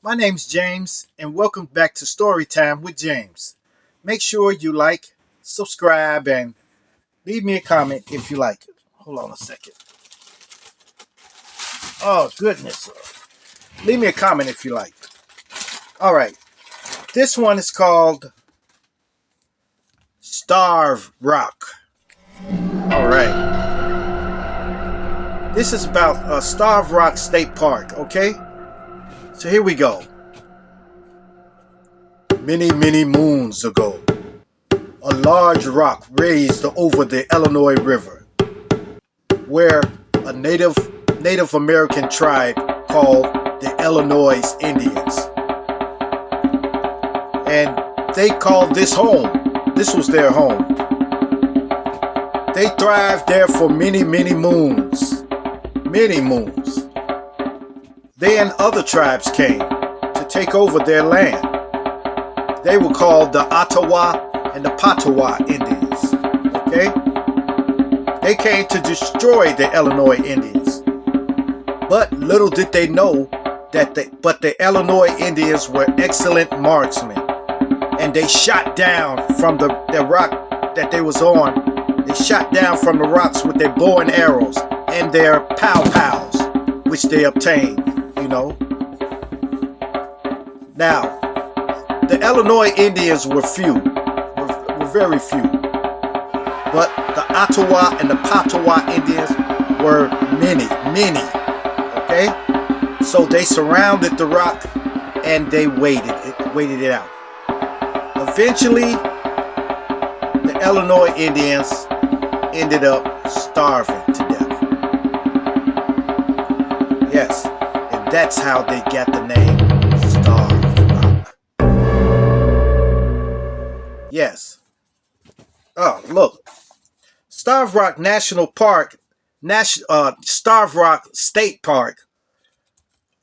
My name's James, and welcome back to Storytime with James. Make sure you like, subscribe, and leave me a comment if you like it. Hold on a second. Oh, goodness. Leave me a comment if you like. All right. This one is called Starve Rock. All right. This is about Starve Rock State Park, okay? So here we go. Many, many moons ago, a large rock raised over the Illinois River, where a Native American tribe called the Illinois Indians. And they called this home. This was their home. They thrived there for many, many moons. Many moons. Then other tribes came to take over their land. They were called the Ottawa and the Patois Indians. Okay? They came to destroy the Illinois Indians. But little did they know that the Illinois Indians were excellent marksmen. And they shot down from the rock that they was on. They shot down from the rocks with their bow and arrows and their pow-pows, which they obtained, you know. Now, the Illinois Indians were few, were very few. But the Ottawa and the Patois Indians were many, many. Okay? So they surrounded the rock and they waited it out. Eventually, the Illinois Indians ended up starving to death. Yes, and that's how they got the name Starve Rock. Yes. Oh, look. Starve Rock National Park, Starve Rock State Park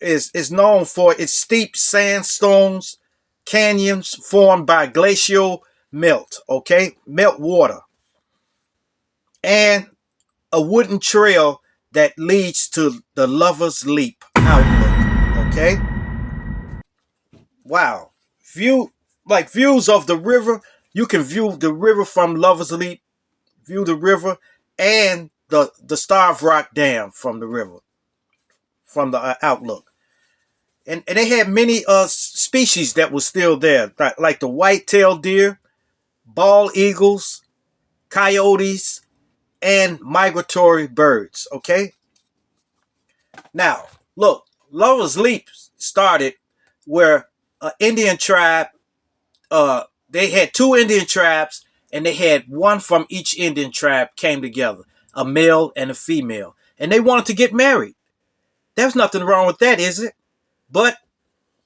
is known for its steep sandstones, canyons formed by glacial melt, okay? Melt water. And a wooden trail that leads to the Lover's Leap outlook, okay? Wow. Views of the river. You can view the river from Lover's Leap, view the river, and the Starve Rock Dam from the river, from the outlook. And they had many species that were still there, like the white-tailed deer, bald eagles, coyotes, and migratory birds, okay? Now, look, Lover's Leap started where an Indian tribe, they had two Indian tribes, and they had one from each Indian tribe came together, a male and a female, and they wanted to get married. There's nothing wrong with that, is it? But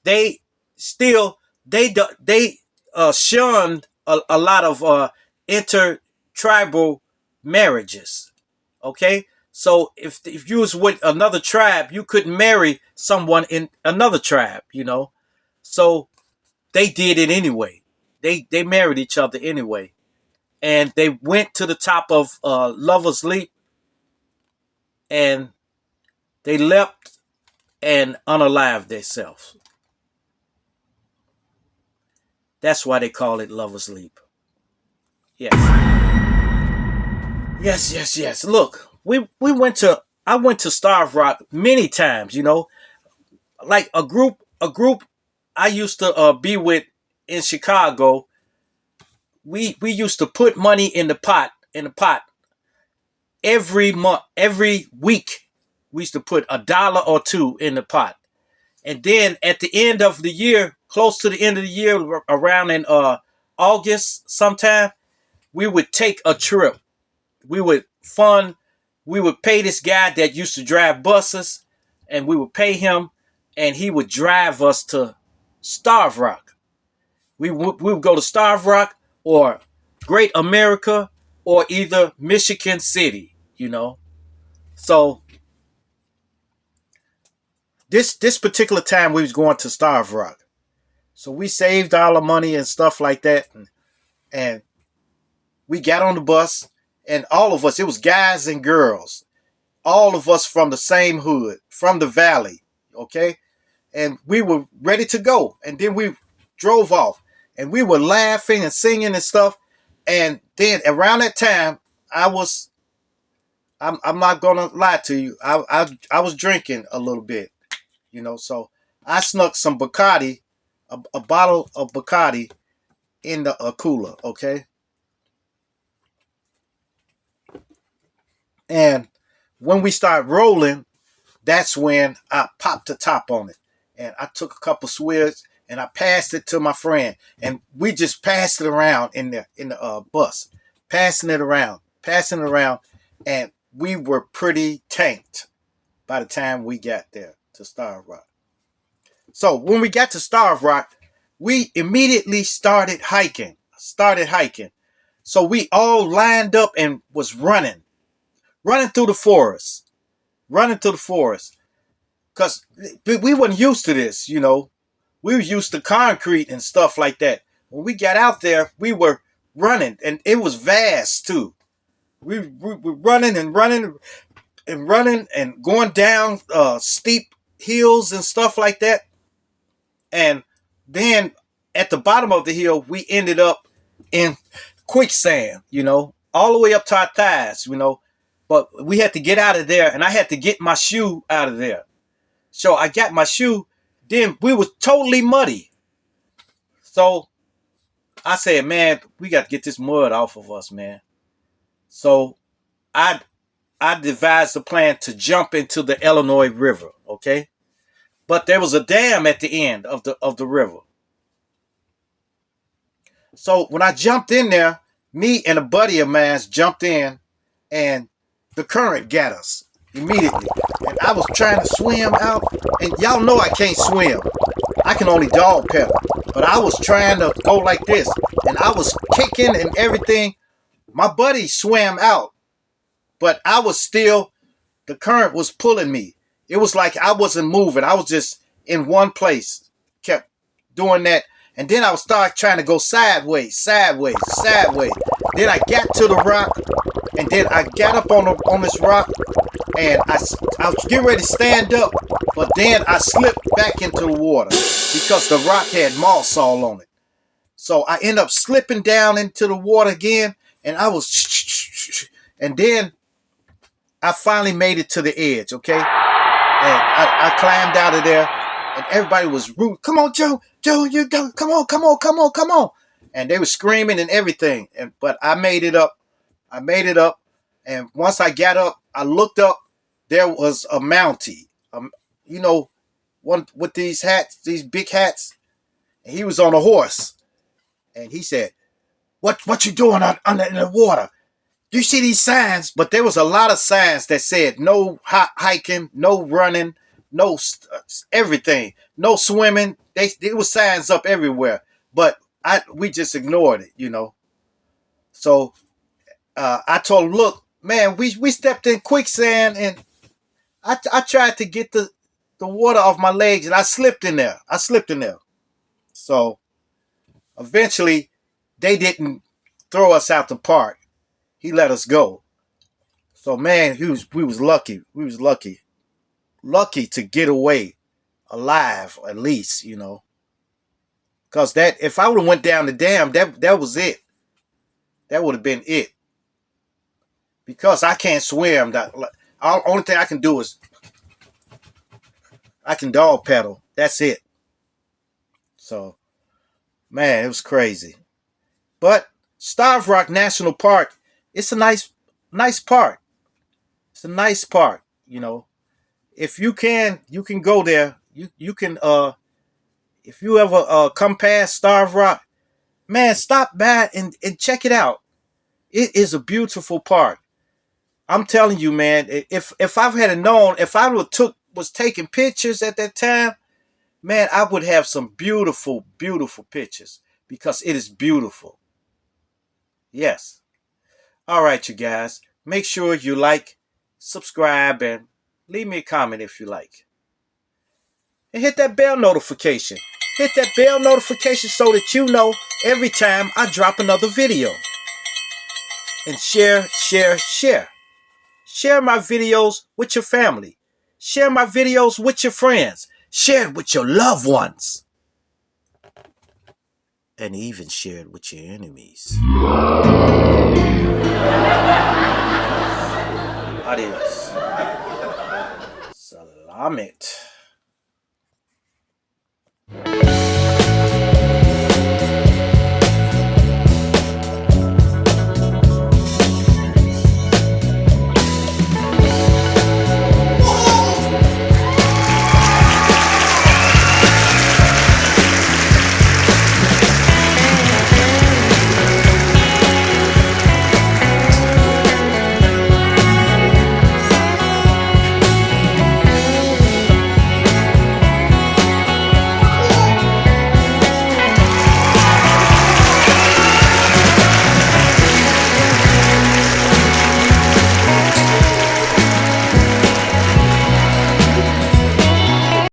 they still they shunned a lot of intertribal marriages. Okay, so if you was with another tribe, you couldn't marry someone in another tribe. You know, so they did it anyway. They married each other anyway, and they went to the top of Lover's Leap, and they leapt and unalived themselves. That's why they call it Lover's Leap. Yes. Yes. Look, I went to Starve Rock many times, you know. Like a group I used to be with in Chicago. We used to put money in the pot every month, every week. We used to put $1 or $2 in the pot. And then at the end of the year, close to the end of the year, around in August sometime, we would take a trip. We would pay this guy that used to drive buses, and we would pay him, and he would drive us to Starve Rock. We would go to Starve Rock or Great America or either Michigan City, you know. So this particular time we was going to Starve Rock. So we saved all the money and stuff like that, and we got on the bus, and all of us, it was guys and girls, all of us from the same hood, from the valley, okay? and we were ready to go. And then we drove off, and we were laughing and singing and stuff. And then around that time, I'm not gonna lie to you, I was drinking a little bit, so I snuck some Bacardi, a bottle of Bacardi in the cooler, okay? And when we start rolling, that's when I popped the top on it. And I took a couple swigs and I passed it to my friend. And we just passed it around in the bus, passing it around. And we were pretty tanked by the time we got there to Starved Rock. So when we got to Starved Rock, we immediately started hiking. So we all lined up and was running through the forest, because we weren't used to this. We were used to concrete and stuff like that. When we got out there, we were running, and it was vast too. We were running and going down steep hills and stuff like that. And then at the bottom of the hill, we ended up in quicksand, all the way up to our thighs. But we had to get out of there, and I had to get my shoe out of there. So I got my shoe. Then we was totally muddy. So I said, man, we got to get this mud off of us, man. So I I devised a plan to jump into the Illinois River, okay? But there was a dam at the end of the river. So when I jumped in there, me and a buddy of mine jumped in, and the current got us immediately. And I was trying to swim out, and y'all know I can't swim. I can only dog pedal. But I was trying to go like this, and I was kicking and everything. My buddy swam out, but I was still, the current was pulling me. It was like I wasn't moving. I was just in one place, kept doing that. And then I would start trying to go sideways. Then I got to the rock, and then I got up on this rock, and I was getting ready to stand up, but then I slipped back into the water because the rock had moss all on it. So I ended up slipping down into the water again, and and then I finally made it to the edge, okay? And I climbed out of there, and everybody was rude. Come on, Joe, you don't, come on. And they were screaming and everything. But I made it up. And once I got up, I looked up. There was a Mountie, you know, one with these hats, these big hats. And he was on a horse. And he said, what you doing under in the water? You see these signs? But there was a lot of signs that said no hiking, no running, no everything, no swimming. There was signs up everywhere, but we just ignored it. So I told him, look, man, we stepped in quicksand, and I tried to get the water off my legs, and I slipped in there. So eventually, they didn't throw us out the park. He let us go. So man, we was lucky. Lucky to get away alive, at least. Because that, if I would have went down the dam, that was it. That would have been it. Because I can't swim. The only thing I can do is I can dog pedal. That's it. So man, it was crazy. But Starved Rock National Park, it's a nice park. It's a nice park. If you can go there. You can if you ever come past Starved Rock, man, stop by and check it out. It is a beautiful park. I'm telling you, man. If I've had known, if I was taking pictures at that time, man, I would have some beautiful, beautiful pictures because it is beautiful. Yes. All right, you guys. Make sure you like, subscribe, and leave me a comment if you like. And hit that bell notification. Hit that bell notification so that you know every time I drop another video. And share. Share my videos with your family. Share my videos with your friends. Share it with your loved ones. And even share it with your enemies. Adios. Salamit.